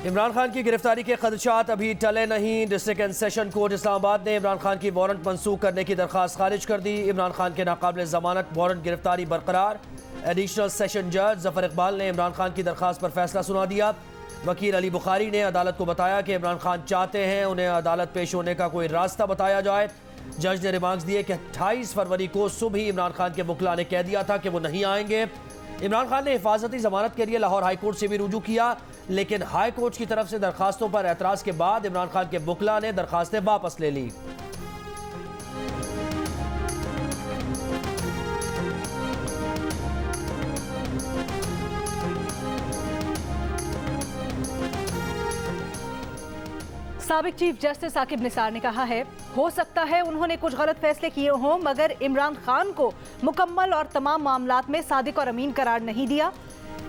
इमरान खान की गिरफ्तारी के खदशात अभी टले नहीं। District and session court Islamabad ने इमरान खान की वारंट मंसूख करने की दरख्वास्त खारिज कर दी। इमरान खान के नाकाबिल जमानत वारंट गिरफ्तारी बरकरार। एडिशनल सेशन जज जफर इकबाल ने इमरान खान की दरख्वास्त पर फैसला सुना दिया। वकील अली बुखारी ने अदालत को बताया कि इमरान खान चाहते हैं उन्हें अदालत पेश होने का कोई रास्ता बताया जाए। जज ने रिमार्क्स दिए कि 28 फरवरी को सुबह ही इमरान खान के वकील ने कह दिया था कि वो नहीं आएंगे। इमरान खान ने हिफाजती जमानत के लिए लाहौर हाई कोर्ट से भी रुजू किया, लेकिन हाई कोर्ट की तरफ से दरखास्तों पर एतराज के बाद इमरान खान के वकील ने दरखास्तें वापस ले ली। साबिक चीफ जस्टिस साकिब निसार ने कहा है, हो सकता है उन्होंने कुछ गलत फैसले किए हों, मगर इमरान खान को मुकम्मल और तमाम मामलात में सादिक और अमीन करार नहीं दिया।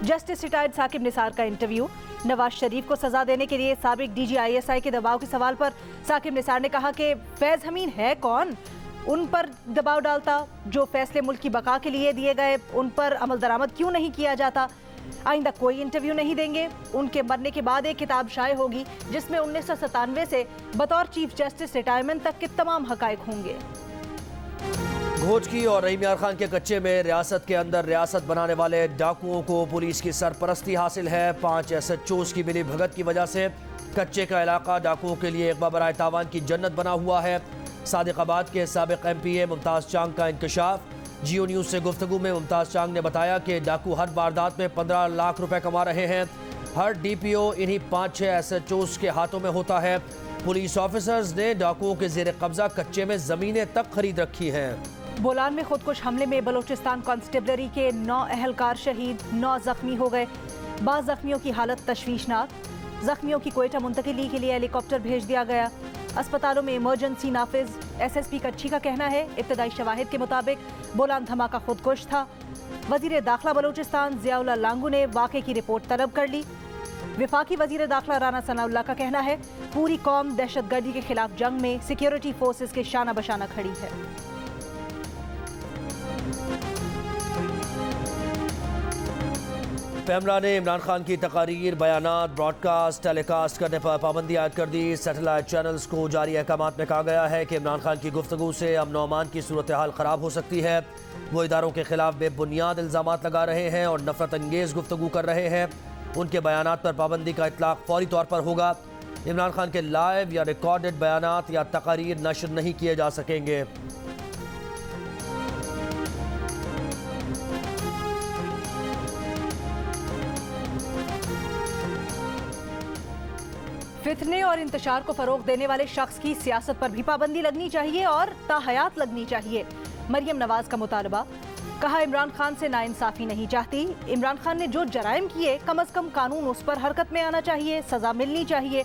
जस्टिस रिटायर्ड साकिब निसार का इंटरव्यू। नवाज शरीफ को सजा देने के लिए साबिक DGISI के दबाव के सवाल पर साकिब निसार ने कहा कि फैज़ हमीद है कौन, उन पर दबाव डालता, जो फैसले मुल्क की बका के लिए दिए गए उन पर अमल दरामद क्यों नहीं किया जाता। आइंदा कोई इंटरव्यू नहीं देंगे। उनके मरने के बाद एक किताब शाये होगी जिसमें 1997 से बतौर चीफ जस्टिस रिटायरमेंट तक के तमाम हकायक होंगे। घोच की और रहीम यार खान के कच्चे में रियासत के अंदर रियासत बनाने वाले डाकुओं को पुलिस की सरपरस्ती हासिल है। 5 SHOs की मिली भगत की वजह से कच्चे का इलाका डाकुओं के लिए एक बबराए तावान की जन्नत बना हुआ है। सादिकाबाद के साबिक MPA मुमताज़ चांग का इंकशाफ। जियो न्यूज़ से गुफ्तगू में मुमताज़ चांग ने बताया कि डाकू हर वारदात में 15 लाख रुपए कमा रहे हैं। हर DPO इन्हीं 5-6 SHOs के हाथों में होता है। पुलिस ऑफिसर्स ने डाकुओं के जेर कब्जा कच्चे में ज़मीनें तक खरीद रखी हैं। बोलान में खुदकुश हमले में बलोचिस्तान कांस्टेबलरी के 9 अहलकार शहीद, 9 जख्मी हो गए। बाज़ जख्मियों की हालत तशवीशनाक। जख्मियों की कोयटा मुंतकिली के लिए हेलीकॉप्टर भेज दिया गया। अस्पतालों में इमरजेंसी नाफिज। SSP कच्छी का कहना है, इब्तदाई शवाहिद के मुताबिक बोलान धमाका खुदकुश था। वजीर दाखिला बलोचिस्तान ज़ियाउल्लाह लांगू ने वाक़े की रिपोर्ट तलब कर ली। विफाकी वजीर दाखिला राना सनाउल्लाह का कहना है, पूरी कौम दहशतगर्दी के खिलाफ जंग में सिक्योरिटी फोर्सेस के शाना बशाना खड़ी है। पैमरा ने इमरान खान की तकारीर, बयानात, ब्रॉडकास्ट, टेलीकास्ट करने पर पाबंदी आयद कर दी। सैटेलाइट चैनल्स को जारी अहकामात में कहा गया है कि इमरान खान की गुफ्तगू से अमन व अमान की सूरत हाल ख़राब हो सकती है। वो इदारों के खिलाफ बेबुनियाद इल्ज़ामात लगा रहे हैं और नफरत अंगेज़ गुफ्तगू कर रहे हैं। उनके बयानात पर पाबंदी का इतलाक़ फौरी तौर पर होगा। इमरान खान के लाइव या रिकॉर्डेड बयानात या तकारीर नशर नहीं किए जा सकेंगे। फितने और इंतशार को फरोग देने वाले शख्स की सियासत पर भी पाबंदी लगनी चाहिए और ताहयात लगनी चाहिए। मरियम नवाज का मुतालबा। कहा, इमरान खान से नाइंसाफी नहीं चाहती। इमरान खान ने जो जराइम किए कम अज़ कम कानून उस पर हरकत में आना चाहिए, सजा मिलनी चाहिए।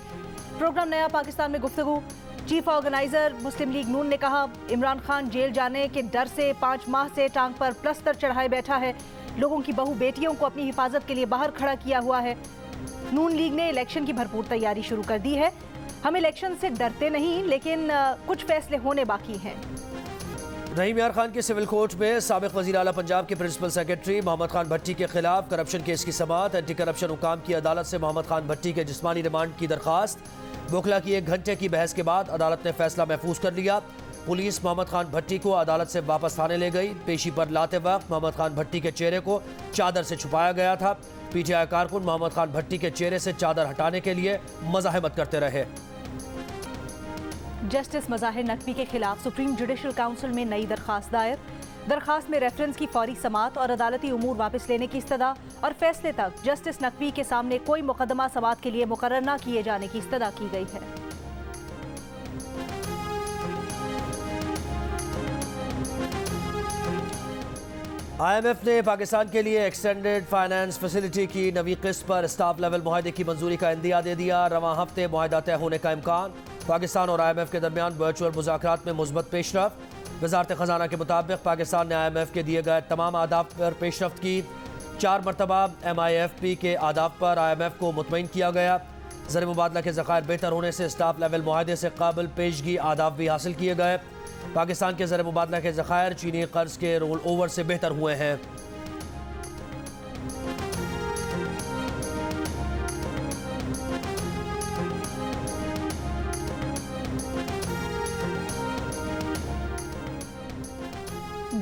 प्रोग्राम नया पाकिस्तान में गुफ्तगू। चीफ ऑर्गेनाइजर मुस्लिम लीग नून ने कहा, इमरान खान जेल जाने के डर से 5 माह से टांग पर प्लस्तर चढ़ाए बैठा है। लोगों की बहू बेटियों को अपनी हिफाजत के लिए बाहर खड़ा किया हुआ है। नून लीग ने इलेक्शन की भरपूर तैयारी शुरू कर दी है। हम इलेक्शन से डरते नहीं, लेकिन कुछ फैसले होने बाकी हैं। रहीम यार खान के सिविल कोर्ट में साबिक वज़ीर आला पंजाब के प्रिंसिपल सेक्रेटरी मोहम्मद खान भट्टी के खिलाफ करप्शन केस की समाअत। एंटी करप्शन हुकाम की अदालत से मोहम्मद खान भट्टी के जिस्मानी रिमांड की दरखास्त। वकला की 1 घंटे की बहस के बाद अदालत ने फैसला महफूज कर लिया। पुलिस मोहम्मद खान भट्टी को अदालत से वापस थाने ले गई। पेशी पर लाते वक्त मोहम्मद खान भट्टी के चेहरे को चादर से छुपाया गया था। PTI कारकुन मोहम्मद खान भट्टी के चेहरे से चादर हटाने के लिए मज़ाहमत करते रहे। जस्टिस मज़ाहिर नकवी के खिलाफ सुप्रीम जुडिशल काउंसिल में नई दरखास्त दायर। दरखास्त में रेफरेंस की फौरी समाअत और अदालती उमूर वापस लेने की इस्तदा और फैसले तक जस्टिस नकवी के सामने कोई मुकदमा समाअत के लिए मुकर्रर न किए जाने की इस्तदा की गई है। IMF ने पाकिस्तान के लिए एक्सटेंडेड फाइनेंस फैसिलिटी की नवी किस्त पर स्टाफ लेवल मुआहदे की मंजूरी का इंदिया दे दिया। रवां हफ्ते मुआहदा तय होने का इम्कान। पाकिस्तान और IMF के दरमियान वर्चुअल मुज़ाकरात में मुस्बत पेशरफ्त। वज़ारत ख़ज़ाना के मुताबिक पाकिस्तान ने IMF के दिए गए तमाम आदाब पर पेशरफ्त की। 4 मरतबा MIFP के आदाब पर IMF को मुतमईन किया गया। ज़र मुबादला के ज़खायर बेहतर होने से स्टाफ लेवल मुआहदे से काबिल पेशगी आदाब भी हासिल किए गए। पाकिस्तान के ज़र मुबादला के ज़खायर चीनी कर्ज के रोल ओवर से बेहतर हुए हैं।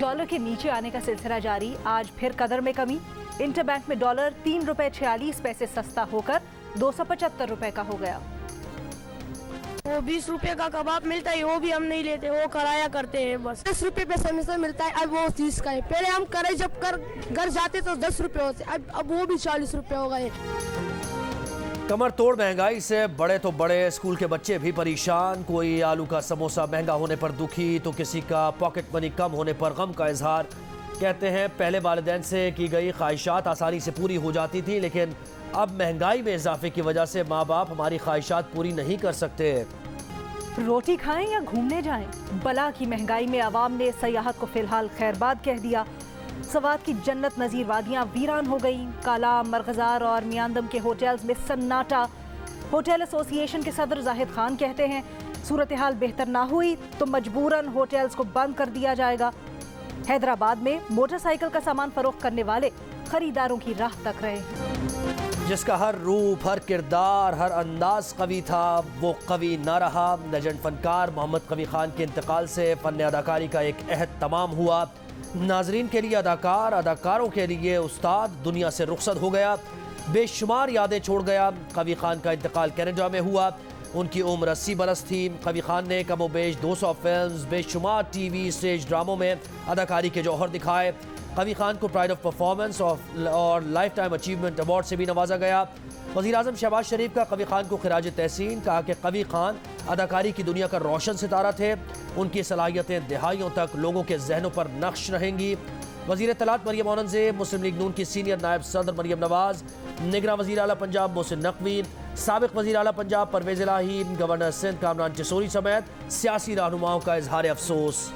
डॉलर के नीचे आने का सिलसिला जारी। आज फिर कदर में कमी। इंटरबैंक में डॉलर 3 रुपए 46 पैसे सस्ता होकर 275 रुपए का हो गया। वो 20 रुपए का कबाब मिलता है, वो भी हम नहीं लेते, वो कराया करते हैं बस। 10 रुपए पे समोसा मिलता है, अब वो 30 का है। पहले हम करे जब घर जाते तो 10 रुपए होते, अब वो भी 40 रुपए हो गए। कमर तोड़ महंगाई से बड़े तो बड़े स्कूल के बच्चे भी परेशान। कोई आलू का समोसा महंगा होने पर दुखी तो किसी का पॉकेट मनी कम होने पर गम का इजहार। कहते हैं पहले वालिदैन से की गई ख्वाहिशात आसानी से पूरी हो जाती थी, लेकिन अब महंगाई में इजाफे की वजह से माँ बाप हमारी ख्वाहिशात पूरी नहीं कर सकते। रोटी खाएं या घूमने जाएं, बला की महंगाई में आवाम ने सयाहत को फिलहाल खैरबाद कह दिया। सवात की जन्नत नज़ीर वादियाँ वीरान हो गई। काला, मरगजार और मियांदम के होटल्स में सन्नाटा। होटल एसोसिएशन के सदर जाहिद खान कहते हैं सूरत हाल बेहतर ना हुई तो मजबूरन होटल्स को बंद कर दिया जाएगा। हैदराबाद में मोटरसाइकिल का सामान फरोख्त करने वाले खरीदारों की राह तक रहे। जिसका हर रूप, हर किरदार, हर अंदाज कवि था, वो कवि ना रहा। लेजेंड फनकार मोहम्मद कवी खान के इंतकाल से फ़न अदाकारी का एक अहद तमाम हुआ। नाजरीन के लिए अदाकार, अदाकारों के लिए उस्ताद दुनिया से रुखसत हो गया। बेशुमार यादें छोड़ गया। कवी खान का इंतकाल कनाडा में हुआ। उनकी उम्र 80 बरस थी। कवी खान ने कमोबेश 200 फिल्म्स, बेशुमार टीवी स्टेज ड्रामों में अदाकारी के जौहर दिखाए। कवी खान को प्राइड ऑफ परफॉर्मेंस और लाइफ टाइम अचीवमेंट अवार्ड से भी नवाजा गया। वज़ीर आज़म शहबाज शरीफ का कवी खान को खिराज तहसीन। कहा कि कवी खान अदाकारी की दुनिया का रोशन सितारा थे। उनकी सलाहियतें दिहाइयों तक लोगों के जहनों पर नक्श रहेंगी। वज़ीर इत्तलात मरियम औरंगज़ेब, मुस्लिम लीग नून की सीनियर नायब सदर मरियम नवाज, निगरान वज़ीर आला पंजाब मोहसिन नकवी, साबिक़ वज़ीर आला पंजाब परवेज़ इलाही, गवर्नर सिंध कामरान चिसोरी समेत सियासी रहनुमाओं का इजहार अफसोस।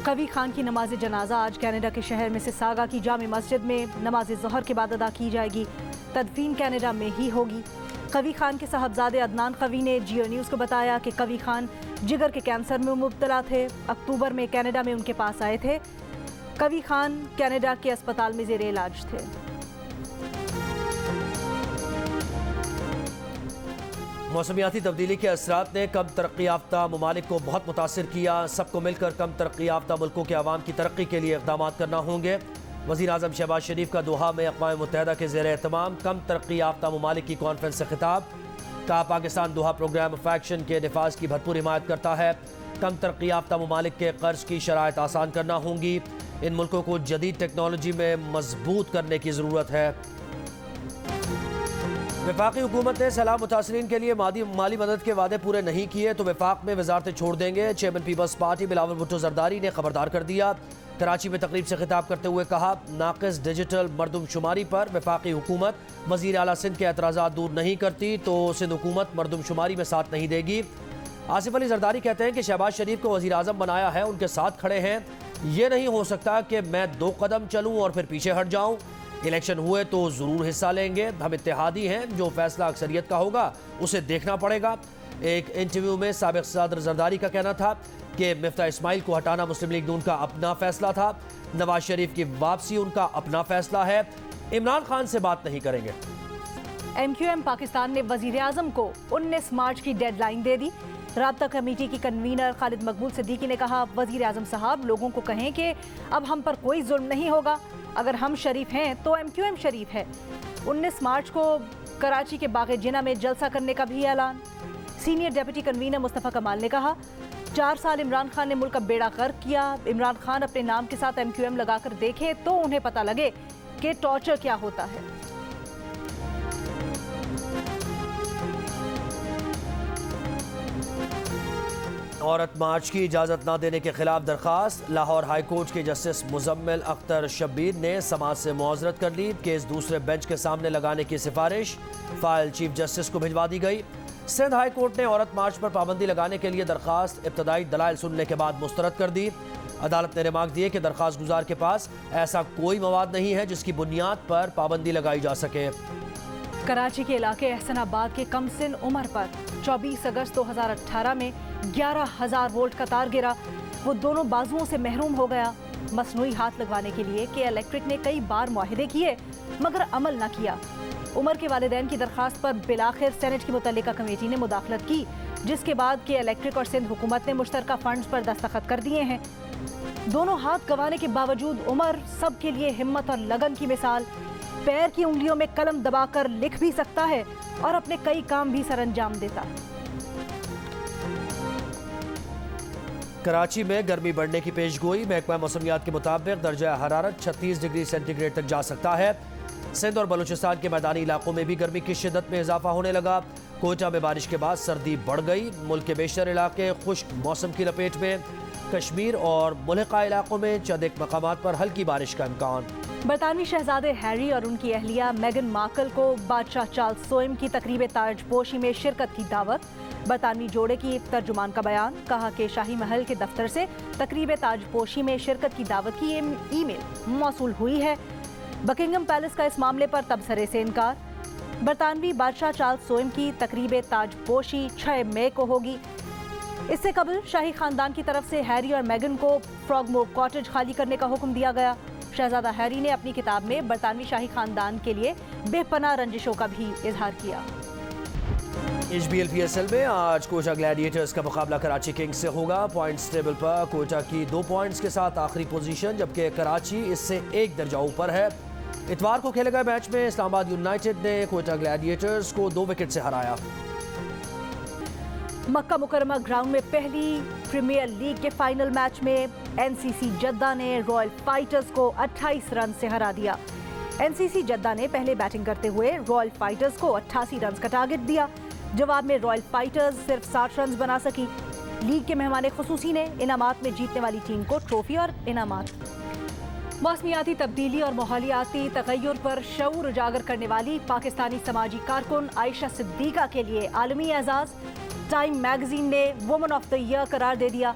कवी खान की नमाज जनाजा आज कनाडा के शहर में सिसागा की जामे मस्जिद में नमाज ज़ोहर के बाद अदा की जाएगी। तदफीन कनाडा में ही होगी। कवी खान के साहबजादे अदनान कवी ने जियो न्यूज़ को बताया कि कवी खान जिगर के कैंसर में मुब्तला थे। अक्टूबर में कनाडा में उनके पास आए थे। कवी खान कनाडा के अस्पताल में ज़ेरे इलाज थे। मौसमियाती तब्दीली के असरात ने कम तरक्की याफ्ता ममालिक को बहुत मुतासिर किया। सबको मिलकर कम तरक्की याफ्ता मुल्कों के अवाम की तरक्की के लिए इक़दाम करना होंगे। वज़ीर आज़म शहबाज शरीफ का दोहा में अक़वाम मुत्तहिदा के ज़ेर एहतमाम कम तरक्की याफ्ता ममालिक की कॉन्फ्रेंस से खिताब। कहा पाकिस्तान दोहा प्रोग्राम ऑफ एक्शन के नफाज की भरपूर हिमायत करता है। कम तरक्की याफ्ता ममालिक के कर्ज की शराइत आसान करना होंगी। इन मुल्कों को जदीद टेक्नोलॉजी में मजबूत करने की ज़रूरत है। वफाकी हुकूमत ने सैलाब मुतासरीन के लिए माली मदद के वादे पूरे नहीं किए तो वफाक में वजारतें छोड़ देंगे। Chairman Peoples Party Bilawal Bhutto Zardari ने खबरदार कर दिया। कराची में तकरीब से खिताब करते हुए कहा नाक़िस डिजिटल मरदमशुमारी पर वफाकी हुकूमत वज़ीर आला सिंध के एतराज़ात दूर नहीं करती तो सिंध हुकूमत मरदमशुमारी में साथ नहीं देगी। आसिफ अली जरदारी कहते हैं कि शहबाज शरीफ को वज़ीर आज़म बनाया है, उनके साथ खड़े हैं। ये नहीं हो सकता कि मैं 2 कदम चलूँ और फिर पीछे हट जाऊँ। इलेक्शन हुए तो ज़रूर हिस्सा लेंगे। हम इत्तेहादी हैं, जो फैसला अक्सरियत का होगा उसे देखना पड़ेगा। एक इंटरव्यू में साबिक़ सदर जरदारी का कहना था कि मिफ्ता इस्माइल को हटाना मुस्लिम लीग नून का अपना फैसला था। नवाज शरीफ की वापसी उनका अपना फैसला है। इमरान खान से बात नहीं करेंगे। MQM पाकिस्तान ने वज़ीर आज़म को 19 मार्च की डेडलाइन दे दी। राब्ता कमेटी की कन्वीनर खालिद मकबूल सिद्दीकी ने कहा वज़ीर आज़म साहब लोगों को कहें कि अब हम पर कोई जुल्म नहीं होगा। अगर हम शरीफ हैं तो MQM शरीफ है। 19 मार्च को कराची के बाग़े जिना में जलसा करने का भी ऐलान। सीनियर डिप्टी कन्वीनर मुस्तफ़ा कमाल ने कहा 4 साल इमरान खान ने मुल्क का बेड़ा गर्क किया। इमरान खान अपने नाम के साथ MQM लगाकर देखे तो उन्हें पता लगे कि टॉर्चर क्या होता है। औरत मार्च की इजाज़त न देने के खिलाफ दरखास्त। लाहौर हाई कोर्ट के जस्टिस मुजम्मिल अख्तर शब्बीर ने समाज से मुआज़रत कर ली। केस दूसरे बेंच के सामने लगाने की सिफारिश फाइल चीफ जस्टिस को भिजवा दी गई। सिंध हाई कोर्ट ने औरत मार्च पर पाबंदी लगाने के लिए दरखास्त इब्तदाई दलाइल सुनने के बाद मुस्तरद कर दी। अदालत ने रिमार्क दिए कि दरखास्त गुजार के पास ऐसा कोई मवाद नहीं है जिसकी बुनियाद पर पाबंदी लगाई जा सके। कराची के इलाके एहसनाबाद के कमसिन उमर पर 24 अगस्त 2018 में 11,000 वोल्ट का तार गिरा। वो दोनों बाजुओं से महरूम हो गया। मसनूई हाथ लगवाने के लिए के इलेक्ट्रिक ने कई बार मुआहिदे किए मगर अमल न किया। उमर के वालिदैन की दरखास्त पर बिलाखिर सेनेट की मुतल्लिका कमेटी ने मुदाखलत की, जिसके बाद के इलेक्ट्रिक और सिंध हुकूमत ने मुश्तरका फंड्स पर दस्तखत कर दिए हैं। दोनों हाथ गंवाने के बावजूद उमर सबके लिए हिम्मत और लगन की मिसाल। पैर की उंगलियों में कलम दबाकर लिख भी सकता है और अपने कई काम भी सरअंजाम देता। कराची में गर्मी बढ़ने की पेशगोई। महकमा मौसमियात के मुताबिक दर्जा हरारत 36 डिग्री सेंटीग्रेड तक जा सकता है। सिंध और बलूचिस्तान के मैदानी इलाकों में भी गर्मी की शिद्दत में इजाफा होने लगा। कोयटा में बारिश के बाद सर्दी बढ़ गई। मुल्क के बेशतर इलाके खुश्क मौसम की लपेट में। कश्मीर और मुल्हिका इलाकों में चंद एक मकामात पर हल्की बारिश का इम्कान। बरतानवी शहजादे हैरी और उनकी अहलिया मेगन मार्कल को बादशाह चार्ल्स सोइम की तकरीब ताजपोशी में शिरकत की दावत। बरतानवी जोड़े की तर्जुमान का बयान, कहा कि शाही महल के दफ्तर से तकरीब ताजपोशी में शिरकत की दावत की ईमेल मौसूल हुई है। बकिंगम पैलेस का इस मामले पर तबसरे से इनकार। बरतानवी बादशाह चार्ल्स सोइम की तकरीब ताजपोशी 6 मई को होगी। इससे कबल शाही खानदान की तरफ से हैरी और मेगन को फ्रॉगमोर कॉटेज खाली करने का हुक्म दिया गया। शहजादा हैरी ने अपनी किताब में बरतानवी शाही खानदान के लिए बेपनाह रंजिशों का भी इजहार किया। HBL PSL में आज कोयटा ग्लैडिएटर्स का मुकाबला कराची किंग्स से होगा। पॉइंट्स टेबल पर कोयटा की 2 पॉइंट्स के साथ आखिरी पोजीशन, जबकि कराची इससे 1 दर्जा ऊपर है। इतवार को खेले गए मैच में इस्लामाबाद यूनाइटेड ने कोयटा ग्लैडिएटर्स को 2 विकेट से हराया। मक्का मुकरमा ग्राउंड में पहली प्रीमियर लीग के फाइनल मैच में NCC जद्दा ने रॉयल फाइटर्स को 28 रन से हरा दिया। NCC जद्दा ने पहले बैटिंग करते हुए रॉयल फाइटर्स को 88 रन का टारगेट दिया। जवाब में रॉयल फाइटर्स सिर्फ 60 रन बना सकी। लीग के मेहमान खुसूसी ने इनामात में जीतने वाली टीम को ट्रॉफी और इनामात। मौसमियाती तब्दीली और माहौलियाती तगय्युर पर शऊर उजागर करने वाली पाकिस्तानी समाजी कारकुन आयशा सिद्दीका के लिए आलमी एजाज। टाइम मैगजीन ने वुमन ऑफ द ईयर करार दे दिया।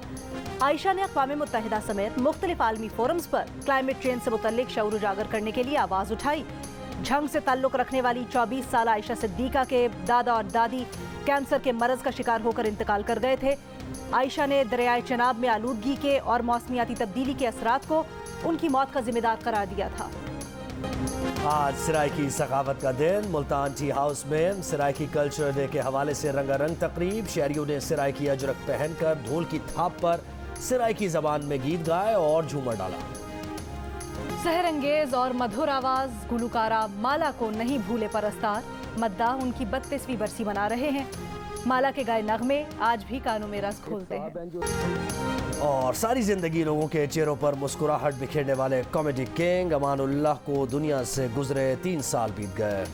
आयशा ने अक़वाम मुत्तहिदा समेत मुख्तलिफ आलमी फोरम्स पर क्लाइमेट चेंज से मुतल्लिक शऊर उजागर करने के लिए आवाज़ उठाई। झंग से ताल्लुक़ रखने वाली 24 साल आयशा सिद्दीका के दादा और दादी कैंसर के मरज़ का शिकार होकर इंतकाल कर गए थे। आयशा ने दरियाए चनाब में आलूदगी के और मौसमियाती तब्दीली के असरात को उनकी मौत का जिम्मेदार करार दिया था। आज सराइकी सखावत का दिन। मुल्तान टी हाउस में सराइकी कल्चर डे के हवाले से रंगारंग तकरीब। शहरियों ने सराइकी अजरक पहनकर ढोल की थाप पर सराइकी जबान में गीत गाए और झूमर डाला। सहरंगेज और मधुर आवाज गुलकारा माला को नहीं भूले परस्तार। मद्दाह उनकी 32वीं बरसी मना रहे हैं। माला के गाए नगमे आज भी कानों में रस घोलते हैं। और सारी जिंदगी लोगों के चेहरों पर मुस्कुराहट बिखेरने वाले कॉमेडी किंग अमानुल्लाह को दुनिया से गुजरे 3 साल बीत गए।